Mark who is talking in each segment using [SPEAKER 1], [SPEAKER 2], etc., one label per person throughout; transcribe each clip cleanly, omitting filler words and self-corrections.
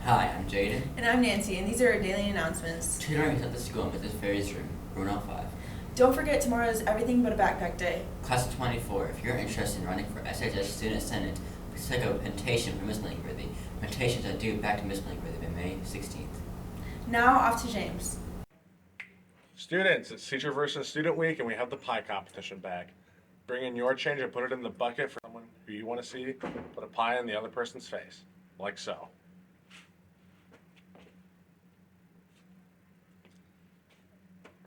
[SPEAKER 1] Hi, I'm Jaden.
[SPEAKER 2] And I'm Nancy, and these are our daily announcements.
[SPEAKER 1] Tutoring is at the school in Mrs. Ferry's room, room 5.
[SPEAKER 2] Don't forget, tomorrow is everything but a backpack day.
[SPEAKER 1] Class of 24, if you're interested in running for SHS Student Senate, please take a petition for Ms. Langworthy. Petitions are due back to Ms. Langworthy by May 16th.
[SPEAKER 2] Now, off to James.
[SPEAKER 3] Students, it's Teacher versus Student Week, and we have the pie competition back. Bring in your change and put it in the bucket for someone who you want to see. Put a pie in the other person's face, like so.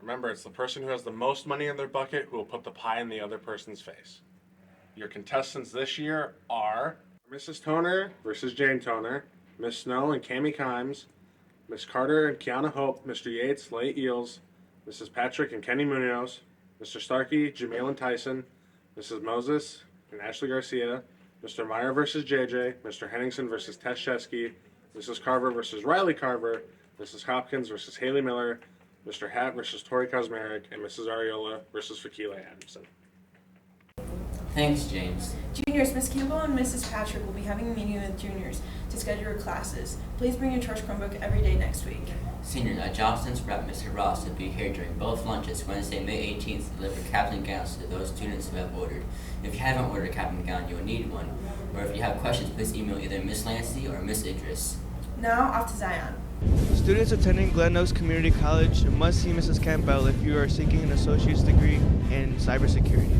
[SPEAKER 3] Remember, it's the person who has the most money in their bucket who will put the pie in the other person's face. Your contestants this year are Mrs. Toner versus Jane Toner, Miss Snow and Cami Kimes, Miss Carter and Kiana Hope, Mr. Yates, Leigh Eels, Mrs. Patrick and Kenny Munoz, Mr. Starkey, Jameel and Tyson, Mrs. Moses and Ashley Garcia, Mr. Meyer versus JJ, Mr. Henningsen versus Tess Chesky, Mrs. Carver versus Riley Carver, Mrs. Hopkins versus Haley Miller, Mr. Hatt versus Tori Kosmeric, and Mrs. Ariola versus Fakila Adamson.
[SPEAKER 1] Thanks, James.
[SPEAKER 2] Juniors, Miss Campbell and Mrs. Patrick will be having a meeting with juniors to schedule your classes. Please bring your church Chromebook every day next week.
[SPEAKER 1] Seniors, Johnston's rep, Mr. Ross, will be here during both lunches Wednesday, May 18th to deliver cap and gowns to those students who have ordered. If you haven't ordered a cap and gown, you'll need one. Or if you have questions, please email either Miss Lancy or Miss Idris.
[SPEAKER 2] Now, off to Zion.
[SPEAKER 4] Students attending Glen Oaks Community College must see Mrs. Campbell if you are seeking an associate's degree in cybersecurity.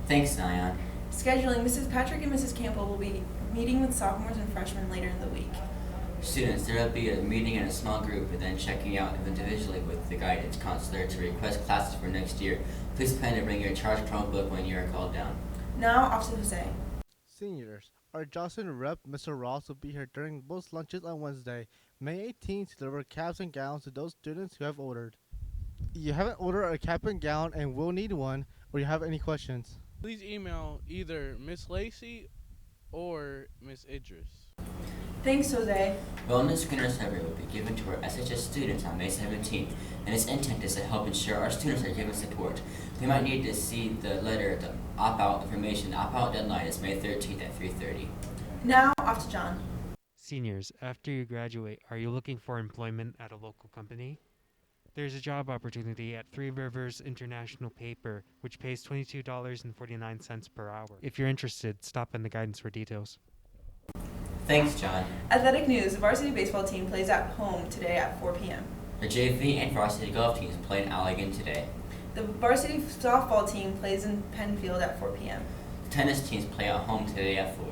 [SPEAKER 1] Thanks, Zion.
[SPEAKER 2] Scheduling, Mrs. Patrick and Mrs. Campbell will be meeting with sophomores and freshmen later in the week.
[SPEAKER 1] Students, there will be a meeting in a small group and then checking out individually with the guidance counselor to request classes for next year. Please plan to bring your charged Chromebook when you are called down.
[SPEAKER 2] Now, off to Jose.
[SPEAKER 4] Seniors, our Johnson rep, Mr. Ross, will be here during both lunches on Wednesday, May 18th to deliver caps and gowns to those students who have ordered. You haven't ordered a cap and gown and will need one, or you have any questions,
[SPEAKER 5] please email either Miss Lacey or Miss Idris.
[SPEAKER 2] Thanks, Jose.
[SPEAKER 1] Wellness Screener survey will be given to our SHS students on May 17th, and its intent is to help ensure our students are given support. They might need to see the letter, the opt-out information. The opt-out deadline is May 13th at 3:30.
[SPEAKER 2] Now, off to John.
[SPEAKER 6] Seniors, after you graduate, are you looking for employment at a local company? There's a job opportunity at Three Rivers International Paper, which pays $22.49 per hour. If you're interested, stop in the guidance for details.
[SPEAKER 1] Thanks, John.
[SPEAKER 2] Athletic news, the varsity baseball team plays at home today at 4 p.m.
[SPEAKER 1] The JV and varsity golf teams play in Allegan today.
[SPEAKER 2] The varsity softball team plays in Penfield at 4 p.m.
[SPEAKER 1] The tennis teams play at home today at 4.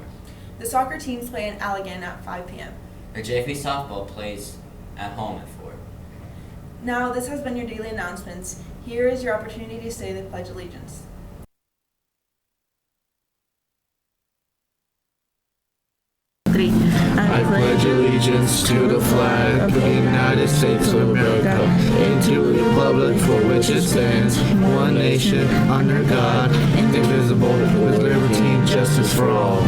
[SPEAKER 2] The soccer teams play in Allegan at 5 p.m.
[SPEAKER 1] The JV softball plays at home at 4.
[SPEAKER 2] Now, this has been your daily announcements. Here is your opportunity to say the Pledge of Allegiance.
[SPEAKER 7] I pledge allegiance to the flag of the United States of America and to the republic for which it stands, one nation, under God, indivisible, with liberty and justice for all.